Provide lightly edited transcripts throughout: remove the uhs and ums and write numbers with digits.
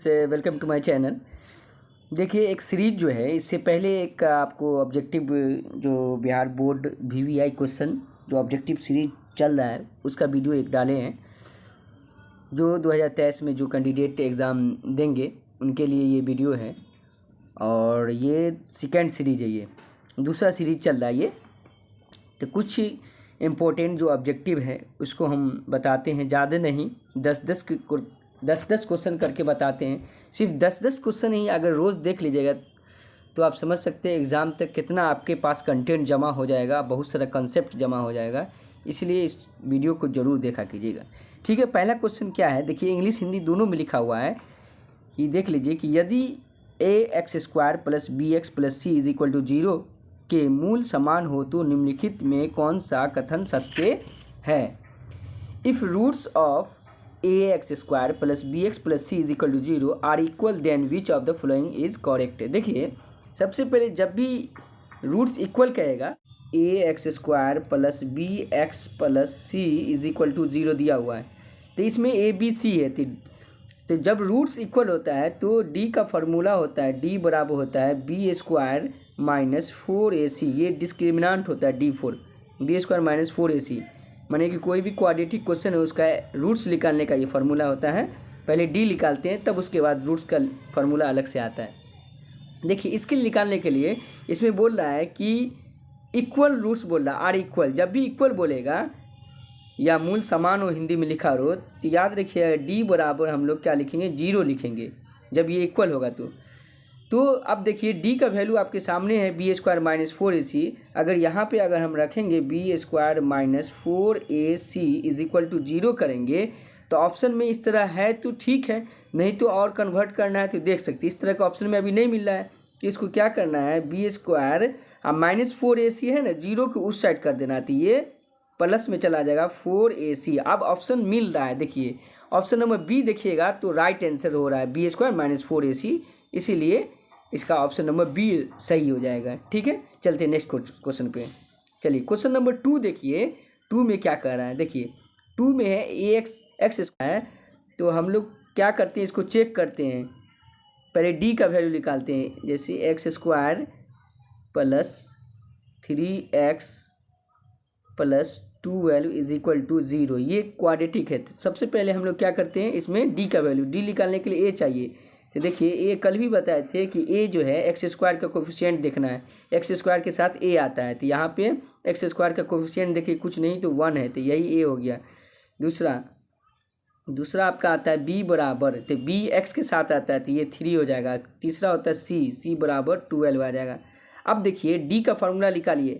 Welcome to my channel. देखिए, एक series जो है, इससे पहले एक आपको ऑब्जेक्टिव जो बिहार बोर्ड VVI क्वेश्चन जो ऑब्जेक्टिव सीरीज चल रहा है उसका वीडियो एक डाले हैं, जो 2023 में जो कैंडिडेट एग्ज़ाम देंगे उनके लिए ये वीडियो है। और ये सेकेंड सीरीज है, ये दूसरा सीरीज चल रहा है ये। तो कुछ इम्पोर्टेंट जो ऑब्जेक्टिव है उसको हम बताते हैं, ज़्यादा नहीं, 10-10 क्वेश्चन करके बताते हैं। सिर्फ 10-10 क्वेश्चन ही अगर रोज़ देख लीजिएगा तो आप समझ सकते हैं एग्ज़ाम तक कितना आपके पास कंटेंट जमा हो जाएगा, बहुत सारा कंसेप्ट जमा हो जाएगा। इसलिए इस वीडियो को ज़रूर देखा कीजिएगा, ठीक है। पहला क्वेश्चन क्या है, देखिए, इंग्लिश हिंदी दोनों में लिखा हुआ है कि देख लीजिए कि यदि ax² + bx + c = 0 के मूल समान हो तो निम्नलिखित में कौन सा कथन सत्य है। If roots of ax² + bx + c = 0 are equal then which of the following is correct. देखिए, सबसे पहले जब भी रूट्स इक्वल कहेगा, ax² + bx + c = 0 दिया हुआ है, तो इसमें a b c है। तो जब रूट्स इक्वल होता है तो d का फार्मूला होता है, d बराबर होता है b² - 4ac। ये डिस्क्रिमिनेंट होता है d4, b² - 4ac। माने कि कोई भी क्वाड्रेटिक क्वेश्चन है उसका रूट्स निकालने का ये फार्मूला होता है। पहले d निकालते हैं, तब उसके बाद रूट्स का फार्मूला अलग से आता है। देखिए, इसके निकालने के लिए इसमें बोल रहा है कि इक्वल रूट्स बोल रहा है, आर इक्वल। जब भी इक्वल बोलेगा या मूल समान हो, हिंदी में लिखा हो, तो याद रखिए d बराबर हम लोग क्या लिखेंगे, 0 लिखेंगे जब ये इक्वल होगा तो अब देखिए d का वैल्यू आपके सामने है b² - 4ac। अगर यहाँ पे अगर हम रखेंगे b² - 4ac = 0 करेंगे तो ऑप्शन में इस तरह है तो ठीक है, नहीं तो और कन्वर्ट करना है तो देख सकते, इस तरह का ऑप्शन में अभी नहीं मिल रहा है। तो इसको क्या करना है, b² - 4ac है ना, 0 को उस साइड कर देना, तो ये प्लस में चला जाएगा 4ac। अब ऑप्शन मिल रहा है, देखिए ऑप्शन नंबर बी देखिएगा तो राइट आंसर हो रहा है b² - 4ac, इसीलिए इसका ऑप्शन नंबर बी सही हो जाएगा, ठीक है। चलते हैं नेक्स्ट क्वेश्चन पे। चलिए, क्वेश्चन नंबर 2 देखिए, 2 में क्या कह रहा है। देखिए, 2 में है ax², तो हम लोग क्या करते हैं, इसको चेक करते हैं। पहले d का वैल्यू निकालते हैं, जैसे x² + 3x + 12 = 0। ये क्वाड्रेटिक है। तो सबसे पहले हम लोग क्या करते हैं, इसमें d का वैल्यू, d निकालने के लिए a चाहिए। तो देखिए, a कल भी बताए थे कि a जो है x² का कोफिशिएंट देखना है, x² के साथ a आता है। तो यहाँ पे x² का कोफिशिएंट देखिए कुछ नहीं तो 1 है, तो यही a हो गया। दूसरा आपका आता है b बराबर, तो b x के साथ आता है तो ये 3 हो जाएगा। तीसरा होता है c बराबर 12 आ जाएगा। अब देखिए d का फार्मूला निकालिए,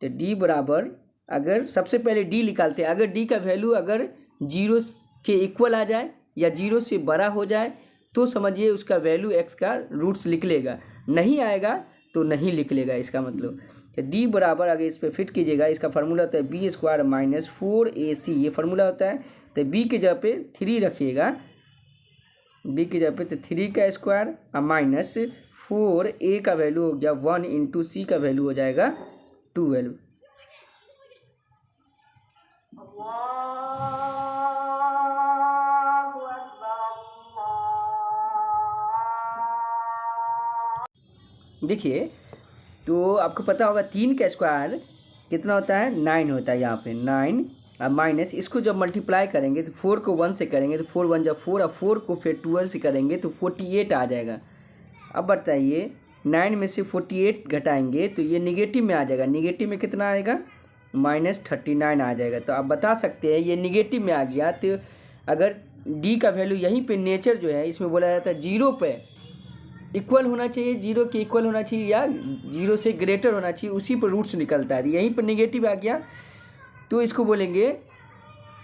तो d बराबर, अगर सबसे पहले d निकालते हैं, अगर d का वैल्यू अगर 0 के इक्वल आ जाए या 0 से बड़ा हो जाए तो समझिए उसका वैल्यू x का रूट्स लिख लेगा, नहीं आएगा तो नहीं लिख लेगा, इसका मतलब। तो d बराबर, अगर इस पर फिट कीजिएगा, इसका फार्मूला होता है b² - 4ac, ये फार्मूला होता है। तो b के जगह पे 3 रखिएगा, b के जगह पे तो 3 का स्क्वायर माइनस 4, a का वैल्यू हो गया 1 × c का वैल्यू हो जाएगा 12। देखिए, तो आपको पता होगा 3 का स्क्वायर कितना होता है, 9 होता है। यहाँ पे 9 माइनस, इसको जब मल्टीप्लाई करेंगे तो 4 को 1 से करेंगे तो 4 1 = 4, और 4 को फिर 12 से करेंगे तो 48 आ जाएगा। अब बताइए, 9 में से 48 घटाएंगे तो ये निगेटिव में आ जाएगा। निगेटिव में कितना आएगा, -39 आ जाएगा। तो आप बता सकते हैं ये निगेटिव में आ गया। तो अगर d का वैल्यू यहीं पे नेचर जो है, इसमें बोला जाता है 0 पे इक्वल होना चाहिए, 0 के इक्वल होना चाहिए या 0 से ग्रेटर होना चाहिए, उसी पर रूट्स निकलता है। यहीं पर नेगेटिव आ गया तो इसको बोलेंगे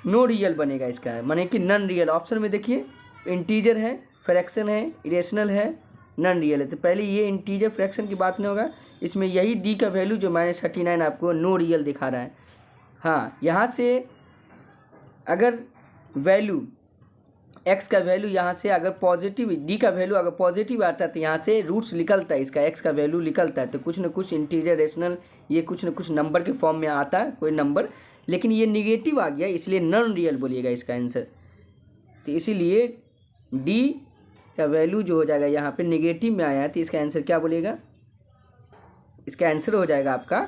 नो रियल बनेगा इसका, माने कि नन रियल। ऑप्शन में देखिए, इंटीजर है, फ्रैक्शन है, इरेशनल है, नन रियल है। तो पहले ये इंटीजर फ्रैक्शन की बात नहीं होगा, इसमें यही d का वैल्यू जो -39 आपको नो रियल दिखा रहा है। हाँ, यहाँ से अगर वैल्यू x का वैल्यू यहाँ से अगर पॉजिटिव, d का वैल्यू अगर पॉजिटिव आता है तो यहाँ से रूट्स निकलता है, इसका x का वैल्यू निकलता है। तो कुछ न कुछ इंटीजर, रेशनल, ये कुछ न कुछ नंबर के फॉर्म में आता है, कोई नंबर, लेकिन ये निगेटिव आ गया, इसलिए नॉन रियल बोलिएगा इसका आंसर। तो इसीलिए d का वैल्यू जो हो जाएगा यहाँ पे नेगेटिव में आया है, तो इसका आंसर क्या बोलेगा, इसका आंसर हो जाएगा आपका,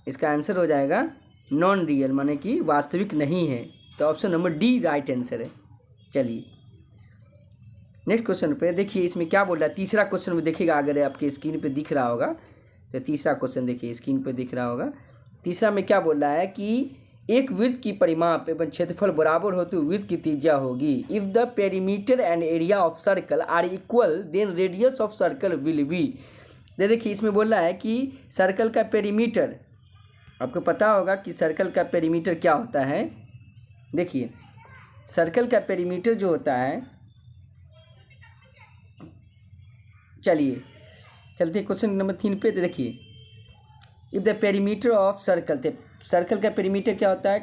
इसका आंसर हो जाएगा नॉन रियल, माने कि वास्तविक नहीं है। तो option number D right answer है। चलिए नेक्स्ट क्वेश्चन पे देखिए, इसमें क्या बोल रहा है। तीसरा क्वेश्चन में देखिएगा, अगर आपके स्क्रीन पे दिख रहा होगा तो तीसरा क्वेश्चन देखिए, स्क्रीन पे दिख रहा होगा। तीसरा में क्या बोल रहा है कि एक वृत्त की परिमाप एवं क्षेत्रफल बराबर हो तो वृत्त की त्रिज्या होगी। If the perimeter and area of circle are equal then radius of circle will be. देखिए इसमें बोल रहा है कि सर्कल का पेरीमीटर, आपको पता होगा कि सर्कल का पेरीमीटर क्या होता है। देखिए सर्कल का पेरीमीटर जो होता है, चलिए चलते क्वेश्चन नंबर 3 पे। तो देखिए if the perimeter of circle, तो सर्कल का पेरीमीटर क्या होता है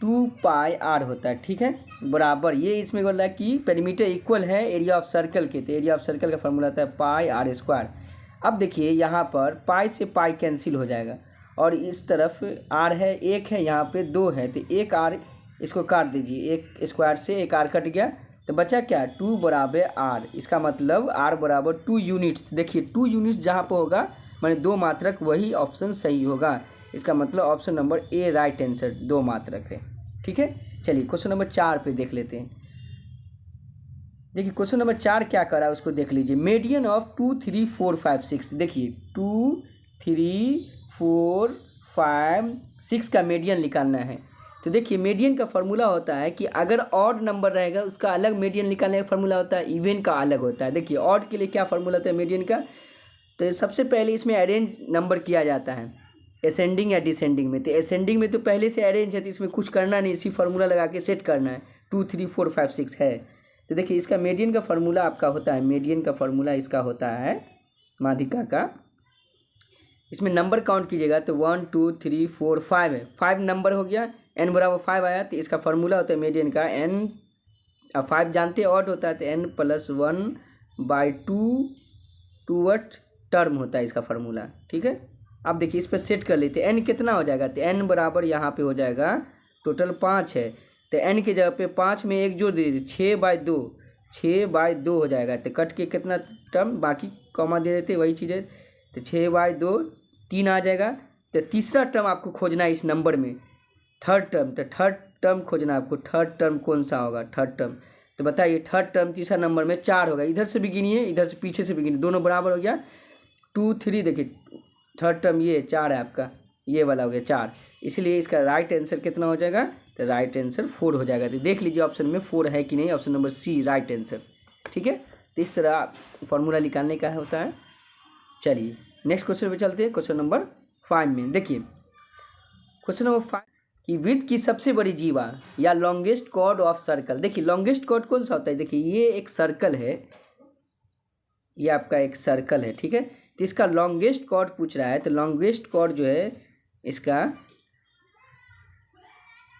2 पाई आर होता है, ठीक है, बराबर। ये इसमें बोल रहा है कि पेरीमीटर इक्वल है एरिया ऑफ सर्कल के, तो एरिया ऑफ सर्कल का फॉर्मूला होता है पाई आर स्क्वायर। अब देखिए यहाँ पर पाई से पाई कैंसिल हो जाएगा और इस तरफ आर है, एक है, यहाँ पे 2 है, तो एक आर इसको काट दीजिए, एक स्क्वायर से एक आर कट गया तो बचा क्या 2 बराबर आर। इसका मतलब आर बराबर 2 यूनिट्स। देखिए 2 यूनिट्स जहाँ पर होगा माने 2 मात्रक, वही ऑप्शन सही होगा। इसका मतलब option number A right answer 2 मात्रक है, ठीक है। चलिए क्वेश्चन नंबर 4 पे देख लेते हैं। देखिए क्वेश्चन नंबर 4 क्या कर रहा है उसको देख लीजिए। Median of 2 3 4 5 6। देखिए 2 3 4 5 6 का मीडियन निकालना है। तो देखिए मीडियन का फॉर्मूला होता है कि अगर ऑड नंबर रहेगा उसका अलग मीडियन निकालने का फॉर्मूला होता है, इवन का अलग होता है। देखिए ऑड के लिए क्या फॉर्मूला होता है मीडियन का, तो सबसे पहले इसमें अरेंज नंबर किया जाता है असेंडिंग या डिसेंडिंग में। तो असेंडिंग में तो पहले से अरेंज है, तो इसमें कुछ करना नहीं, इसी फार्मूला लगा के सेट करना है। 2 3 4 5 6 है। तो देखिए इसका मीडियन का फार्मूला आपका होता है, मीडियन का फार्मूला इसका होता है माध्यिका का। इसमें नंबर काउंट कीजिएगा तो 1 2 3 4 5 है, 5 नंबर हो गया, n बराबर 5 आया। तो इसका फार्मूला होता है मीडियन का n, 5 जानते हैं ऑड होता है, तो n + 1/2 टूवर्ड टर्म होता है इसका फार्मूला, ठीक है। अब देखिए इस पर सेट कर लेते हैं, n कितना हो जाएगा, तो n बराबर यहाँ पे हो जाएगा टोटल 5 है, तो n की जगह पे 5 में 1 जोड़ दे दीजिए, 6/2, 6/2 हो जाएगा। तो कट के कितना टर्म बाकी कॉमा दे देते, वही चीज़ है, तो 6/2 3 आ जाएगा। तो तीसरा टर्म आपको खोजना है इस नंबर में, थर्ड टर्म। तो थर्ड टर्म खोजना है आपको, थर्ड टर्म कौन सा होगा थर्ड टर्म, तो बताइए थर्ड टर्म तीसरा नंबर में 4 होगा। इधर से भी गिनिए, इधर से पीछे से भी गिनिए, दोनों बराबर हो गया 2 3। देखिए थर्ड टर्म ये 4 है आपका, ये वाला हो गया 4, इसलिए इसका राइट आंसर कितना हो जाएगा, तो राइट आंसर 4 हो जाएगा। तो देख लीजिए ऑप्शन में 4 है कि नहीं, option number C right answer, ठीक है। तो इस तरह फॉर्मूला निकालने का होता है। चलिए नेक्स्ट क्वेश्चन पे चलते हैं, क्वेश्चन नंबर 5 में। देखिए क्वेश्चन नंबर 5 कि वृत्त की सबसे बड़ी जीवा या लॉन्गेस्ट कॉर्ड ऑफ सर्कल। देखिए लॉन्गेस्ट कॉर्ड कौन सा होता है, देखिए ये एक सर्कल है, ये आपका एक सर्कल है, ठीक है। तो इसका लॉन्गेस्ट कॉर्ड पूछ रहा है, तो लॉन्गेस्ट कॉर्ड जो है इसका,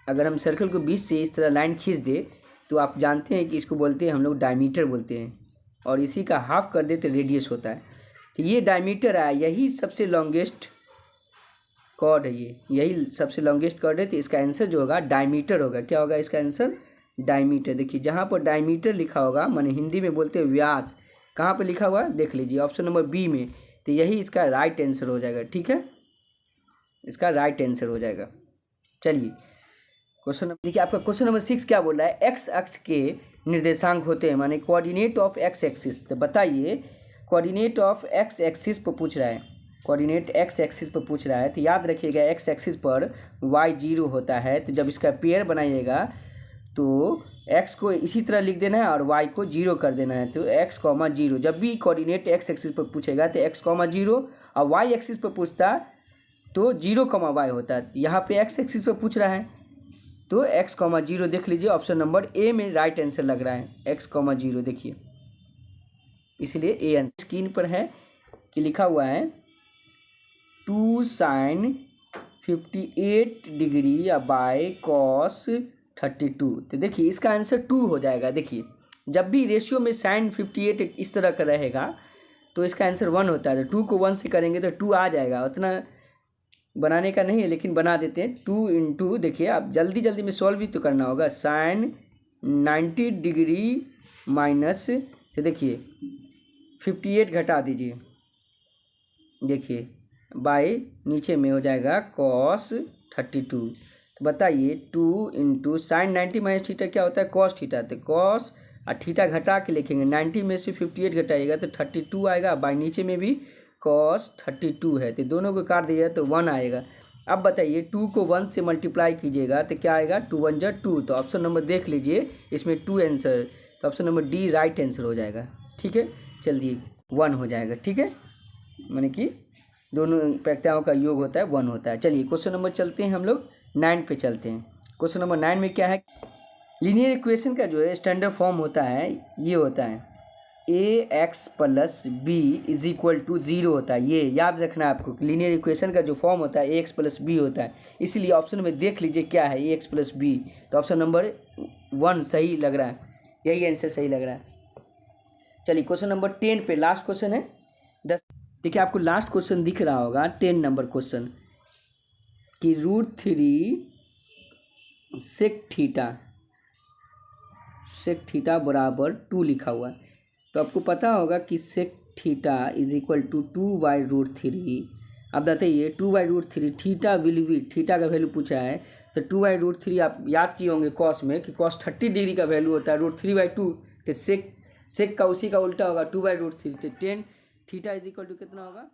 अगर हम सर्कल को बीच से इस तरह लाइन खींच दे तो आप जानते हैं कि इसको बोलते हैं हम लोग डायमीटर बोलते हैं, और इसी का हाफ कर दे तो रेडियस होता है। तो ये डायमीटर है, यही सबसे लॉन्गेस्ट कॉर्ड है, यही सबसे लॉन्गेस्ट कॉर्ड है। तो इसका आंसर जो होगा डायमीटर होगा। क्या होगा इसका आंसर, डायमीटर। देखिए जहाँ पर डायमीटर लिखा होगा माने हिंदी में बोलते हैं व्यास, कहाँ पे लिखा हुआ है देख लीजिए ऑप्शन नंबर बी में, तो यही इसका राइट आंसर हो जाएगा, ठीक है, इसका राइट आंसर हो जाएगा। चलिए क्वेश्चन नंबर देखिए, आपका क्वेश्चन नंबर 6 क्या बोल रहा है, एक्स अक्ष के निर्देशांक होते हैं माने कोऑर्डिनेट ऑफ एक्स एक्सिस। तो बताइए कोऑर्डिनेट ऑफ एक्स एक्सिस पर पूछ रहा है, कोऑर्डिनेट एक्स एक्सिस पर पूछ रहा है। तो याद रखिएगा एक्स एक्सिस पर y 0 होता है, तो जब इसका पेयर बनाइएगा तो x को इसी तरह लिख देना है और y को 0 कर देना है। तो x, 0 जब भी कोऑर्डिनेट x एक्सिस पर पूछेगा तो x, 0 और y एक्सिस पर पूछता तो 0, y होता है। यहाँ पे x एक्सिस पर पूछ रहा है तो x, 0 देख लीजिए ऑप्शन नंबर ए में राइट आंसर लग रहा है, x, 0 देखिए, इसलिए ए आंसर स्क्रीन पर है कि लिखा हुआ है 2 sin 58 डिग्री बाय cos 32। तो देखिए इसका आंसर 2 हो जाएगा। देखिए जब भी रेशियो में sin 58 इस तरह का रहेगा तो इसका आंसर 1 होता है। तो 2 को 1 से करेंगे तो 2 आ जाएगा, उतना बनाने का नहीं है लेकिन बना देते हैं। 2 × देखिए आप जल्दी जल्दी में सॉल्व भी तो करना होगा, sin 90 डिग्री माइनस से देखिए 58 घटा दीजिए, देखिए बाई नीचे में हो जाएगा cos 32। तो बताइए 2 इंटू साइन 90 माइनस थीटा क्या होता है cos थीटा, तो cos और थीटा घटा के लिखेंगे, 90 में से 58 घटाइएगा तो 32 आएगा, बाई नीचे में भी cos 32 है, तो दोनों को काट दीजिएगा तो 1 आएगा। अब बताइए 2 को 1 से मल्टीप्लाई कीजिएगा तो क्या आएगा 2 1 जा 2, तो ऑप्शन नंबर देख लीजिए इसमें 2 आंसर, तो option number D right answer हो जाएगा। ठीक है, चलिए 1 हो जाएगा। ठीक है, माने कि दोनों प्रक्रियाओं का योग होता है 1 होता है। चलिए क्वेश्चन नंबर चलते हैं, हम लोग 9 पे चलते हैं। क्वेश्चन नंबर 9 में क्या है, लीनियर इक्वेशन का जो है स्टैंडर्ड फॉर्म होता है, ये होता है ax plus B is equal to 0 होता है। ये याद रखना है आपको, लीनियर इक्वेशन का जो फॉर्म होता है ax प्लस बी होता है, इसलिए ऑप्शन में देख लीजिए क्या है ax प्लस बी, तो ऑप्शन नंबर 1 सही लग रहा है, यही आंसर सही लग रहा है। चलिए क्वेश्चन नंबर 10 पे लास्ट क्वेश्चन है 10। देखिए आपको लास्ट क्वेश्चन दिख रहा होगा 10 नंबर क्वेश्चन कि √3 सेक थीटा बराबर 2 लिखा हुआ है, तो आपको पता होगा कि sec theta is equal to 2/√3। अब बताइए 2/√3 थीटा विल बी, थीटा का वैल्यू पूछा है तो 2/√3 आप याद किए होंगे कॉस में कि कॉस 30 डिग्री का वैल्यू होता है √3/2, तो सेक का उसी का उल्टा होगा 2/√3, तो 10 थीटा इज इक्वल टू कितना होगा